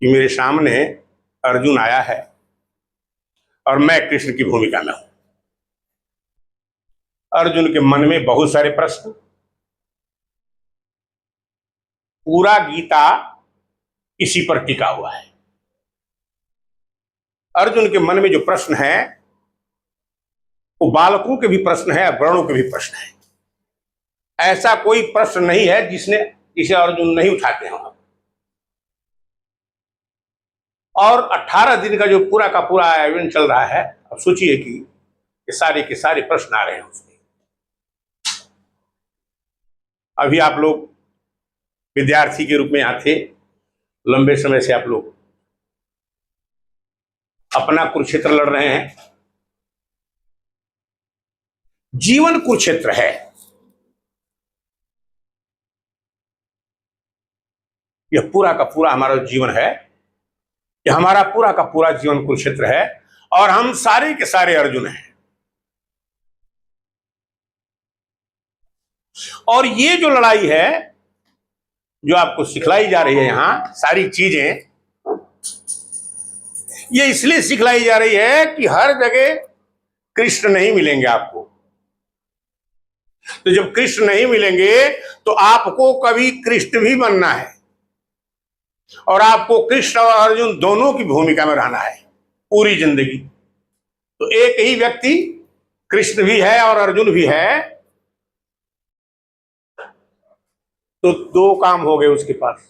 कि मेरे सामने अर्जुन आया है और मैं कृष्ण की भूमिका में हूं। अर्जुन के मन में बहुत सारे प्रश्न, पूरा गीता इसी पर टिका हुआ है। अर्जुन के मन में जो प्रश्न है वो बालकों के भी प्रश्न है, बड़ों के भी प्रश्न है। ऐसा कोई प्रश्न नहीं है जिसे अर्जुन नहीं उठाते हैं। और 18 दिन का जो पूरा का पूरा आयोजन चल रहा है, अब सोचिए कि ये सारे के सारे प्रश्न आ रहे हैं उसमें। अभी आप लोग विद्यार्थी के रूप में यहाँ थे, लंबे समय से आप लोग अपना कुरुक्षेत्र लड़ रहे हैं। जीवन कुरुक्षेत्र है। यह पूरा का पूरा हमारा जीवन है, यह हमारा पूरा का पूरा जीवन कुरुक्षेत्र है और हम सारे के सारे अर्जुन हैं। और ये जो लड़ाई है, जो आपको सिखलाई जा रही है यहां सारी चीजें, ये इसलिए सिखलाई जा रही है कि हर जगह कृष्ण नहीं मिलेंगे आपको। तो जब कृष्ण नहीं मिलेंगे तो आपको कभी कृष्ण भी बनना है और आपको कृष्ण और अर्जुन दोनों की भूमिका में रहना है पूरी जिंदगी। तो एक ही व्यक्ति कृष्ण भी है और अर्जुन भी है, तो दो काम हो गए उसके पास,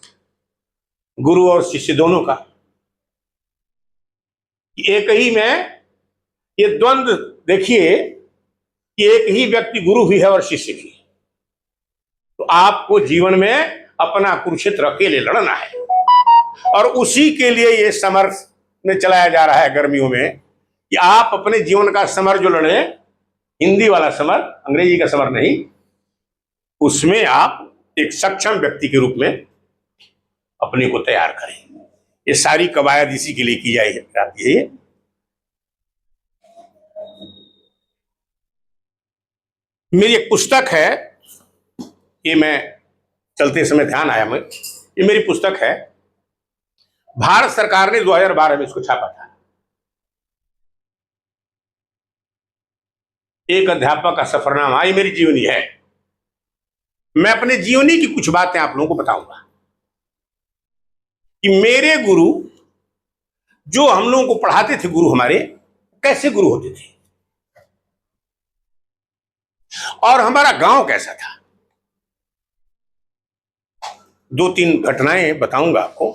गुरु और शिष्य दोनों का। एक ही में ये द्वंद्व देखिए कि एक ही व्यक्ति गुरु भी है और शिष्य भी। तो आपको जीवन में अपना कुरुक्षेत्र अकेले लड़ना है और उसी के लिए ये समर में चलाया जा रहा है गर्मियों में, कि आप अपने जीवन का समर जो लड़े, हिंदी वाला समर, अंग्रेजी का समर नहीं, उसमें आप एक सक्षम व्यक्ति के रूप में अपने को तैयार करें। ये सारी कवायद इसी के लिए की जाती है। मेरी एक पुस्तक है, ये मैं चलते समय ध्यान आया मैं, ये मेरी पुस्तक है, भारत सरकार ने 2012 में इसको छापा था। एक अध्यापक का सफरनामा, ये मेरी जीवनी है। मैं अपने जीवनी की कुछ बातें आप लोगों को बताऊंगा कि मेरे गुरु जो हम लोगों को पढ़ाते थे, गुरु हमारे कैसे गुरु होते थे और हमारा गांव कैसा था। 2-3 घटनाएं बताऊंगा आपको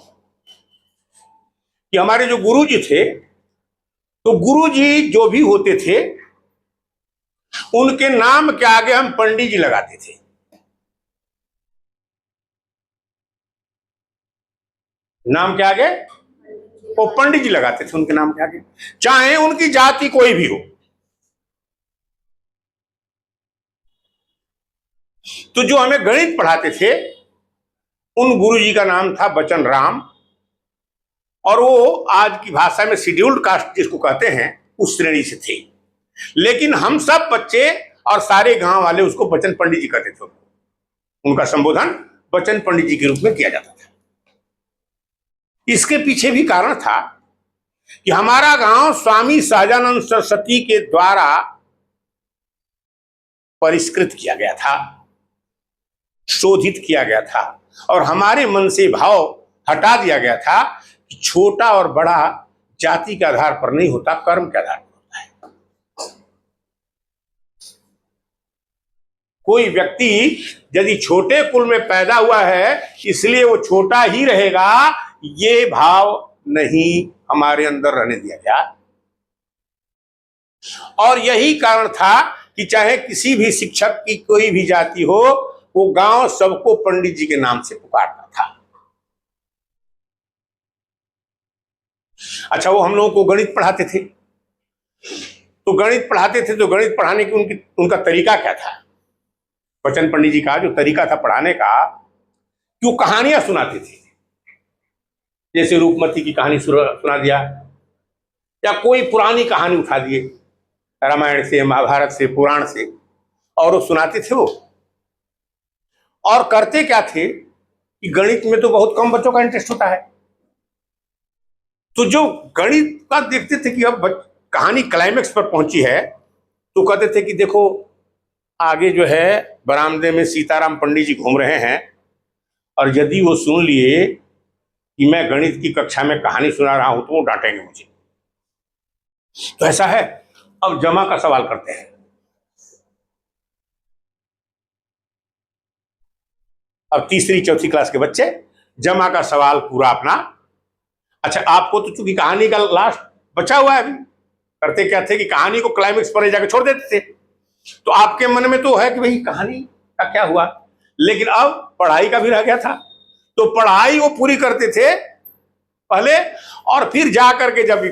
कि हमारे जो गुरु जी थे, तो गुरु जी जो भी होते थे उनके नाम के आगे हम पंडित जी लगाते थे। नाम के आगे वो पंडित जी लगाते थे, उनके नाम के आगे, चाहे उनकी जाति कोई भी हो। तो जो हमें गणित पढ़ाते थे उन गुरु जी का नाम था बचन राम, और वो आज की भाषा में शेड्यूल्ड कास्ट जिसको कहते हैं उस श्रेणी से थे। लेकिन हम सब बच्चे और सारे गांव वाले उसको बचन पंडित जी कहते थे। उनका संबोधन बचन पंडित जी के रूप में किया जाता था। इसके पीछे भी कारण था कि हमारा गांव स्वामी सहजानंद सरस्वती के द्वारा परिष्कृत किया गया था, शोधित किया गया था और हमारे मन से भाव हटा दिया गया था कि छोटा और बड़ा जाति के आधार पर नहीं होता, कर्म के आधार पर होता है। कोई व्यक्ति यदि छोटे कुल में पैदा हुआ है इसलिए वो छोटा ही रहेगा, ये भाव नहीं हमारे अंदर रहने दिया गया। और यही कारण था कि चाहे किसी भी शिक्षक की कोई भी जाति हो, वो गांव सबको पंडित जी के नाम से पुकारता था। अच्छा, वो हम लोगों को गणित पढ़ाते थे, तो गणित पढ़ाने की उनका तरीका क्या था? बचन पंडित जी का जो तरीका था पढ़ाने का, कि वो कहानियां सुनाते थे। जैसे रूपमती की कहानी सुना दिया या कोई पुरानी कहानी उठा दिए, रामायण से, महाभारत से, पुराण से, और वो सुनाते थे वो। और करते क्या थे कि गणित में तो बहुत कम बच्चों का इंटरेस्ट होता है, तो जो गणित का देखते थे कि अब कहानी क्लाइमेक्स पर पहुंची है, तो कहते थे कि देखो आगे जो है बरामदे में सीताराम पंडित जी घूम रहे हैं, और यदि वो सुन लिए कि मैं गणित की कक्षा में कहानी सुना रहा हूं तो वो डांटेंगे मुझे। तो ऐसा है। अब जमा का सवाल करते हैं। अब तीसरी चौथी क्लास के बच्चे जमा का सवाल पूरा अपना। अच्छा, आपको तो चूंकि कहानी का लास्ट बचा हुआ है, अभी करते क्या थे कि कहानी को क्लाइमेक्स पर ले जाकर छोड़ देते थे, तो आपके मन में तो है कि भाई कहानी का क्या हुआ, लेकिन अब पढ़ाई का भी रह गया था। तो पढ़ाई वो पूरी करते थे पहले, और फिर जा करके जब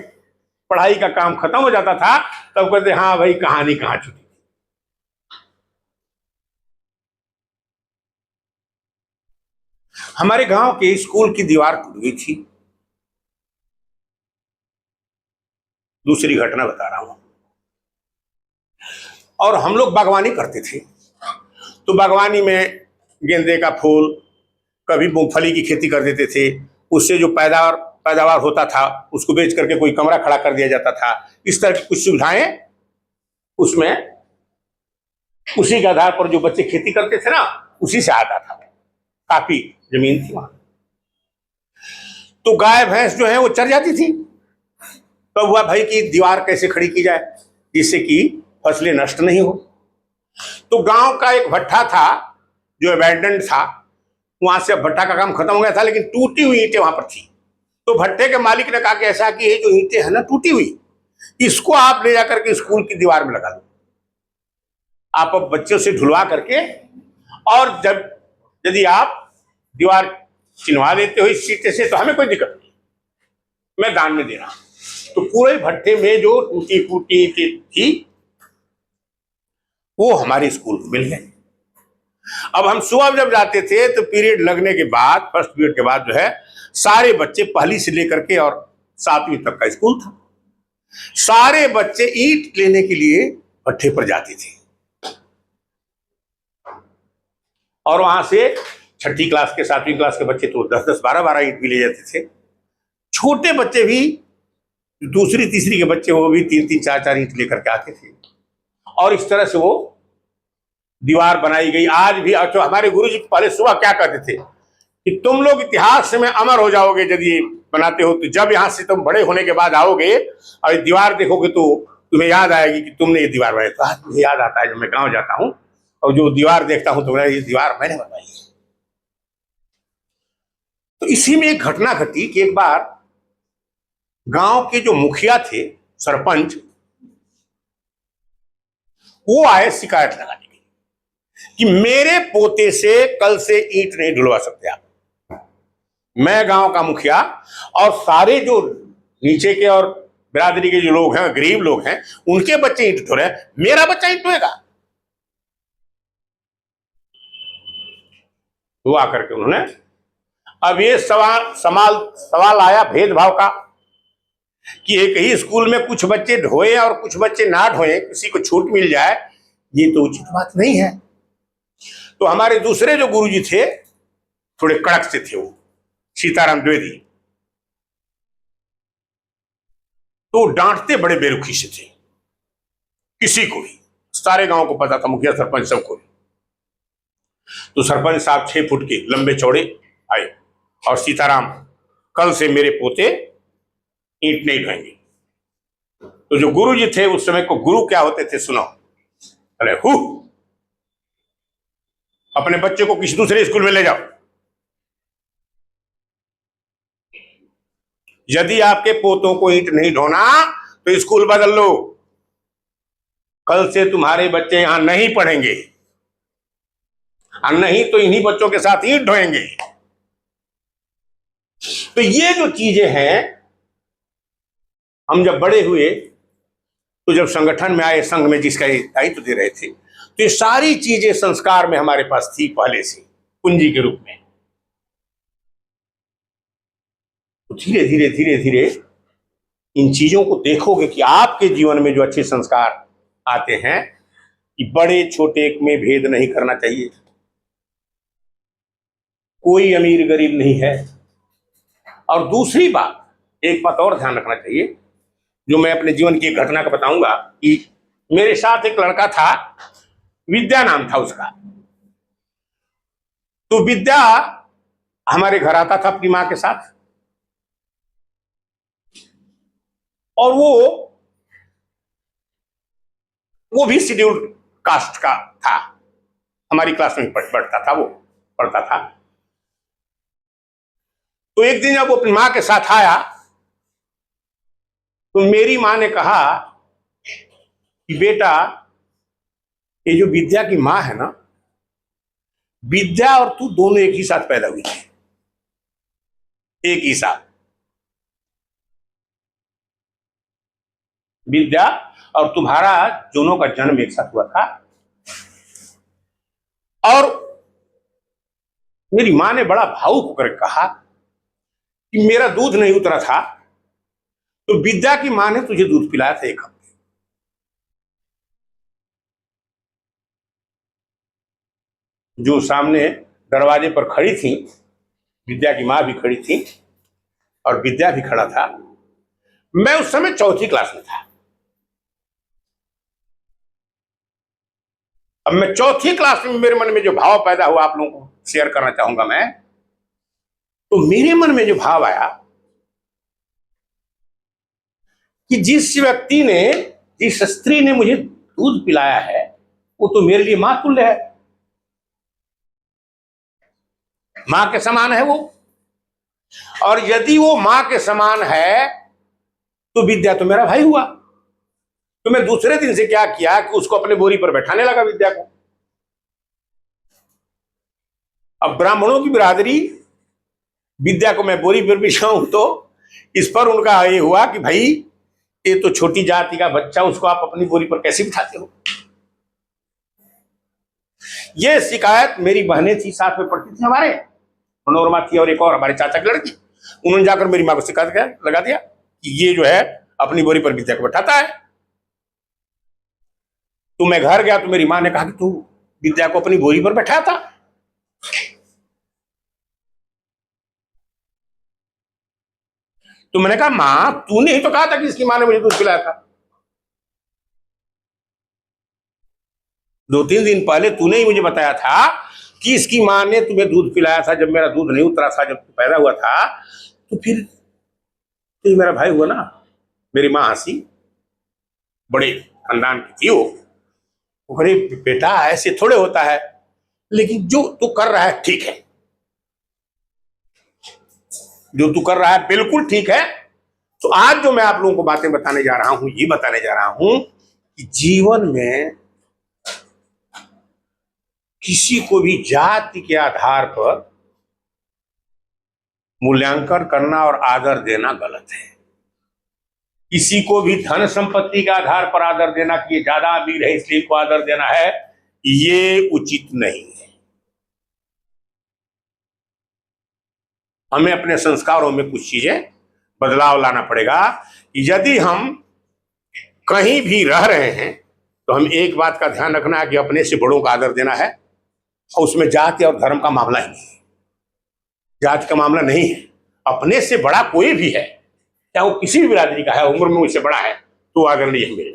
पढ़ाई का काम खत्म हो जाता था तब कहते हाँ भाई कहानी कहां छूटी। हमारे गांव के स्कूल की दीवार टूट गई थी। दूसरी घटना बता रहा हूं। और हम लोग बागवानी करते थे, तो बागवानी में गेंदे का फूल, कभी मूंगफली की खेती कर देते थे। उससे जो पैदावार होता था उसको बेच करके कोई कमरा खड़ा कर दिया जाता था। इस तरह की कुछ सुविधाएं उसमें, उसी के आधार पर जो बच्चे खेती करते थे ना, उसी से आता था। काफी जमीन थी वहां, तो गाय भैंस जो है वो चर जाती थी। तो हुआ भाई कि दीवार कैसे खड़ी की जाए जिससे कि फसलें नष्ट नहीं हो। तो गांव का एक भट्ठा था जो अबैंडन था, वहां से भट्ठा का काम खत्म हो गया था, लेकिन टूटी हुई ईंटें वहां पर थी। तो भट्ठे के मालिक ने कहा कि ऐसा कि ये जो ईंटें है ना टूटी हुई, इसको आप ले जाकर के स्कूल की दीवार में लगा लो। आप अब बच्चों से ढुलवा करके, और जब यदि आप दीवार चिनवा देते हो इस सीटे से तो हमें कोई दिक्कत नहीं, मैं दान में दे रहा हूं। तो पूरे भट्टे में जो टूटी फूटी थी वो हमारे स्कूल को मिल गई। अब हम सुबह जब जाते थे तो पीरियड लगने के बाद, फर्स्ट पीरियड के बाद जो है सारे बच्चे, पहली से लेकर के और 7वीं तक का स्कूल था, सारे बच्चे ईंट लेने के लिए भट्ठे पर जाते थे। और वहां से 6ठी क्लास के 7वीं क्लास के बच्चे तो 10-10, 12-12 ईंट भी ले जाते थे। छोटे बच्चे भी, दूसरी तीसरी के बच्चे, वो भी 3-3, 4-4 ईंट लेकर के आते थे। और इस तरह से वो दीवार बनाई गई। आज भी अच्छा, हमारे गुरुजी पहले सुबह क्या कहते थे कि तुम लोग इतिहास में अमर हो जाओगे यदि बनाते हो, तो जब यहां से तुम बड़े होने के बाद आओगे और दीवार देखोगे तो तुम्हें याद आएगी कि तुमने ये दीवार बनाई। तो आज मुझे याद आता है जब मैं गांव जाता हूं और जो दीवार देखता हूं तो ये दीवार मैंने बनवाई है। तो इसी में एक घटना घटी कि एक बार गांव के जो मुखिया थे, सरपंच, वो आए शिकायत लगाने के लिए कि मेरे पोते से कल से ईंट नहीं ढुलवा सकते आप। मैं गांव का मुखिया, और सारे जो नीचे के और बिरादरी के जो लोग हैं, गरीब लोग हैं, उनके बच्चे ईंट ढो रहे हैं, मेरा बच्चा ईंट ढोएगा? तो आकर के उन्होंने, अब ये सवाल आया भेदभाव का कि एक ही स्कूल में कुछ बच्चे ढोए और कुछ बच्चे ना ढोए, किसी को छूट मिल जाए, ये तो उचित बात नहीं है। तो हमारे दूसरे जो गुरुजी थे थोड़े कड़क से थे, वो सीताराम द्विवेदी, तो डांटते बड़े बेरुखी से थे किसी को भी। सारे गांव को पता था, मुखिया सरपंच सबको। तो सरपंच साहब 6 फुट के लंबे चौड़े आए और सीताराम, कल से मेरे पोते ईंट नहीं ढोएंगे। तो जो गुरु जी थे उस समय को, गुरु क्या होते थे सुनो, अरे अपने बच्चे को किसी दूसरे स्कूल में ले जाओ। यदि आपके पोतों को ईंट नहीं ढोना तो स्कूल बदल लो, कल से तुम्हारे बच्चे यहां नहीं पढ़ेंगे, और नहीं तो इन्हीं बच्चों के साथ ईंट ढोएंगे। तो ये जो चीजें हैं, हम जब बड़े हुए तो जब संगठन में आए, संघ में जिसका दायित्व दे रहे थे, तो ये सारी चीजें संस्कार में हमारे पास थी पहले से, पूंजी के रूप में। तो धीरे धीरे धीरे धीरे इन चीजों को देखोगे कि आपके जीवन में जो अच्छे संस्कार आते हैं, कि बड़े छोटे में भेद नहीं करना चाहिए, कोई अमीर गरीब नहीं है। और दूसरी बात, एक बात और ध्यान रखना चाहिए, जो मैं अपने जीवन की एक घटना का बताऊंगा कि मेरे साथ एक लड़का था, विद्या नाम था उसका। तो विद्या हमारे घर आता था अपनी मां के साथ, और वो भी शेड्यूल्ड कास्ट का था, हमारी क्लास में पढ़ता था, वो पढ़ता था। तो एक दिन जब वो अपनी मां के साथ आया तो मेरी मां ने कहा कि बेटा, ये जो विद्या की मां है ना, विद्या और तू दोनों एक ही साथ पैदा हुई थी, एक ही साथ। विद्या और तुम्हारा दोनों का जन्म एक साथ हुआ था। और मेरी मां ने बड़ा भावुक होकर कहा कि मेरा दूध नहीं उतरा था तो विद्या की मां ने तुझे दूध पिलाया था एक हफ्ते। जो सामने दरवाजे पर खड़ी थी, विद्या की मां भी खड़ी थी और विद्या भी खड़ा था। मैं उस समय चौथी क्लास में था। अब मैं चौथी क्लास में मेरे मन में जो भाव पैदा हुआ आप लोगों को शेयर करना चाहूंगा मैं। तो मेरे मन में जो भाव आया कि जिस व्यक्ति ने, जिस स्त्री ने मुझे दूध पिलाया है, वो तो मेरे लिए मां तुल्य है, मां के समान है वो। और यदि वो मां के समान है तो विद्या तो मेरा भाई हुआ। तो मैं दूसरे दिन से क्या किया कि उसको अपने बोरी पर बैठाने लगा, विद्या को। अब ब्राह्मणों की बिरादरी, विद्या को मैं बोरी पर बिछाऊं तो इस पर उनका ये हुआ कि भाई ये तो छोटी जाति का बच्चा, उसको आप अपनी बोरी पर कैसे बिठाते हो। ये शिकायत मेरी बहनें थी, साथ में पढ़ती थी हमारे, मनोरमा थी और एक और हमारे चाचा की लड़की। उन्होंने जाकर मेरी मां को शिकायत लगा दिया कि ये जो है अपनी बोरी पर विद्या को बैठाता है। तो मैं घर गया तो मेरी मां ने कहा कि तू विद्या को अपनी बोरी पर बैठाता। तो मैंने कहा मां, तूने ही तो कहा था कि इसकी मां ने मुझे दूध पिलाया था। 2-3 दिन पहले तूने ही मुझे बताया था कि इसकी मां ने तुम्हें दूध पिलाया था, जब मेरा दूध नहीं उतरा था, जब तू पैदा हुआ था। तो फिर तो मेरा भाई हुआ ना। मेरी मां हंसी, बड़े खानदान की थी वो। अरे बेटा, ऐसे थोड़े होता है, लेकिन जो तू कर रहा है ठीक है, जो तू कर रहा है बिल्कुल ठीक है। तो आज जो मैं आप लोगों को बातें बताने जा रहा हूं, ये बताने जा रहा हूं कि जीवन में किसी को भी जाति के आधार पर मूल्यांकन करना और आदर देना गलत है। किसी को भी धन संपत्ति के आधार पर आदर देना कि ये ज्यादा अमीर है इसलिए को आदर देना है, ये उचित नहीं है। हमें अपने संस्कारों में कुछ चीजें बदलाव लाना पड़ेगा। यदि हम कहीं भी रह रहे हैं तो हम एक बात का ध्यान रखना है कि अपने से बड़ों का आदर देना है, और उसमें जाति और धर्म का मामला ही नहीं है, जाति का मामला नहीं है। अपने से बड़ा कोई भी है, चाहे वो किसी भी बिरादरी का है, उम्र में मुझसे बड़ा है, तो आदरणीय है मेरे।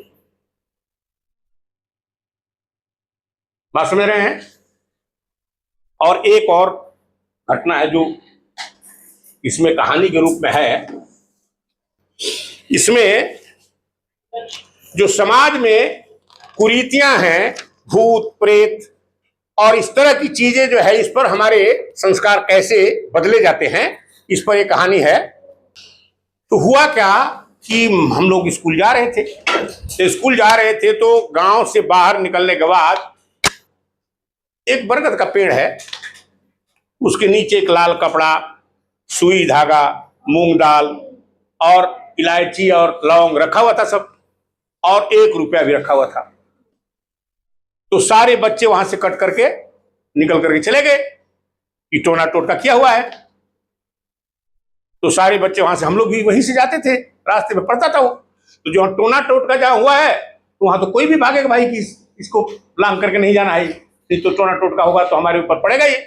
बात समझ रहे हैं। और एक और घटना है जो इसमें कहानी के रूप में है। इसमें जो समाज में कुरीतियां हैं, भूत प्रेत और इस तरह की चीजें जो है, इस पर हमारे संस्कार कैसे बदले जाते हैं, इस पर एक कहानी है। तो हुआ क्या कि हम लोग स्कूल जा रहे थे, तो गांव से बाहर निकलने के बाद एक बरगद का पेड़ है, उसके नीचे एक लाल कपड़ा, सुई धागा, मूंग दाल और इलायची और लौंग रखा हुआ था सब, और 1 रुपया भी रखा हुआ था। तो सारे बच्चे वहां से कट करके निकल करके चले गए कि टोना टोटका किया हुआ है। तो सारे बच्चे वहां से, हम लोग भी वहीं से जाते थे, रास्ते में पड़ता था वो। तो जो टोना टोटका जहां हुआ है तो वहां तो कोई भी भागेगा भाई कि इसको लांग करके नहीं जाना है, तो टोना टोटका होगा तो हमारे ऊपर पड़ेगा ये।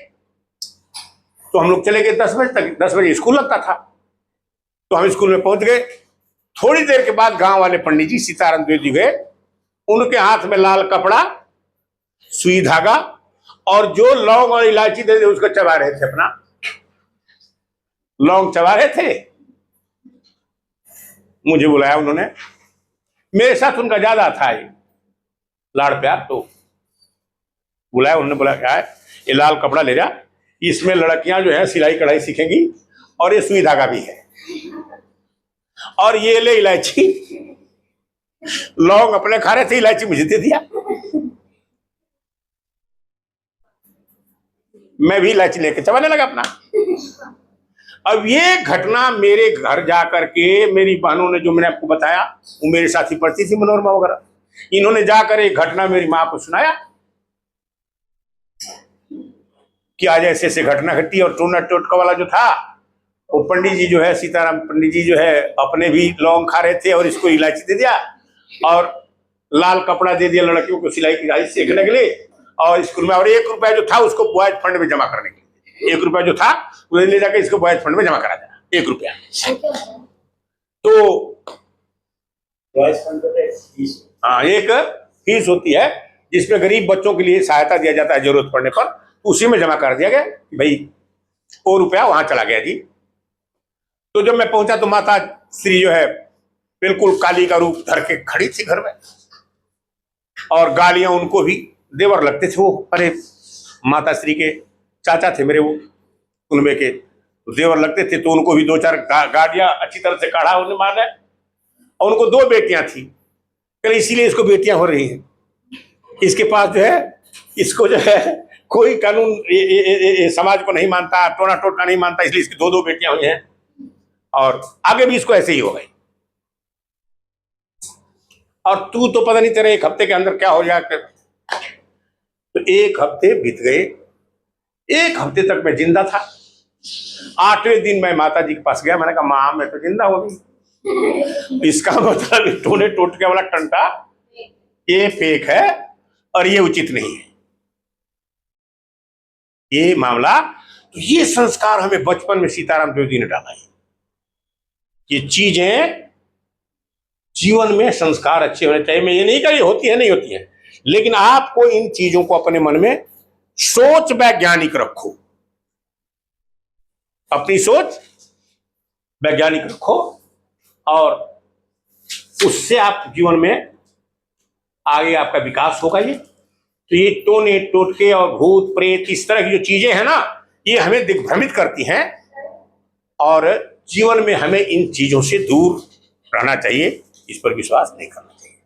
तो हम लोग चले गए 10 बजे तक। 10 बजे स्कूल लगता था। तो हम स्कूल में पहुंच गए। थोड़ी देर के बाद गांव वाले पंडित जी सीताराम द्विवेदी गए, उनके हाथ में लाल कपड़ा, सुई धागा और जो लौंग और इलायची दे उसको चबा रहे थे, अपना लौंग चबा रहे थे। मुझे बुलाया उन्होंने, मेरे साथ उनका ज्यादा था ये लाड़ प्यार, तो बुलाया उन्होंने, बोला क्या है, ये लाल कपड़ा ले जा, इसमें लड़कियां जो है सिलाई कढ़ाई सीखेंगी और ये सुई धागा भी है, और ये ले इलायची। लौंग अपने खा रहे थे, इलायची मुझे दे दिया। मैं भी इलायची लेके चबाने लगा अपना। अब ये घटना मेरे घर जाकर के मेरी बहनों ने, जो मैंने आपको बताया, वो मेरे साथ ही पढ़ती थी मनोरमा वगैरह, इन्होंने जाकर एक घटना मेरी माँ को सुनाया कि आज ऐसे ऐसे घटना घटी। और टोना टोटका वाला जो था, वो पंडित जी जो है, सीताराम पंडित जी जो है, अपने भी लौंग खा रहे थे और इसको इलायची दे दिया और लाल कपड़ा दे दिया लड़कियों को सिलाई की सीखने के लिए, और स्कूल में, और 1 रुपया जो था उसको बॉयज फंड में जमा करने के लिए, 1 रुपया जो था उन्हें ले जाकर इसको बॉयज फंड में जमा करा देना, 1 रुपया। तो हाँ, एक फीस होती है जिसमें गरीब बच्चों के लिए सहायता दिया जाता है जरूरत पड़ने पर, उसी में जमा कर दिया गया कि भाई वो रुपया वहां चला गया जी। तो जब मैं पहुंचा तो माता श्री जो है बिल्कुल काली का रूप धर के खड़ी थी घर में, और गालियां उनको भी, देवर लगते थे वो, अरे माता श्री के चाचा थे मेरे वो उनमें के, तो देवर लगते थे, तो उनको भी 2-4 गालियां अच्छी तरह से काढ़ा उन्हें मारना। और उनको 2 बेटियां थी, कल इसीलिए इसको बेटियां हो रही हैं, इसके पास जो है, इसको जो है कोई कानून ये समाज को नहीं मानता, टोना टोटका नहीं मानता, इसलिए इसकी 2-2 बेटियां हुई हैं, और आगे भी इसको ऐसे ही हो गई। और तू तो पता नहीं तेरे 1 हफ्ते के अंदर क्या हो जाए। तो 1 हफ्ते बीत गए, 1 हफ्ते तक मैं जिंदा था। 8वें दिन मैं माता जी के पास गया, मैंने कहा मां मैं तो जिंदा हो गई। इसका मतलब टोने टोटके वाला टंटा ये फेक है और ये उचित नहीं है ये मामला। तो ये संस्कार हमें बचपन में सीताराम द्विवेदी ने डाला है। ये चीजें जीवन में संस्कार अच्छे होने चाहिए। मैं ये नहीं कह रही होती है नहीं होती है, लेकिन आपको इन चीजों को अपने मन में सोच वैज्ञानिक रखो, अपनी सोच वैज्ञानिक रखो, और उससे आप जीवन में आगे आपका विकास होगा। ये टोने टोटके और भूत प्रेत इस तरह की जो चीजें हैं ना, ये हमें दिग्भ्रमित करती हैं, और जीवन में हमें इन चीजों से दूर रहना चाहिए, इस पर विश्वास नहीं करना चाहिए।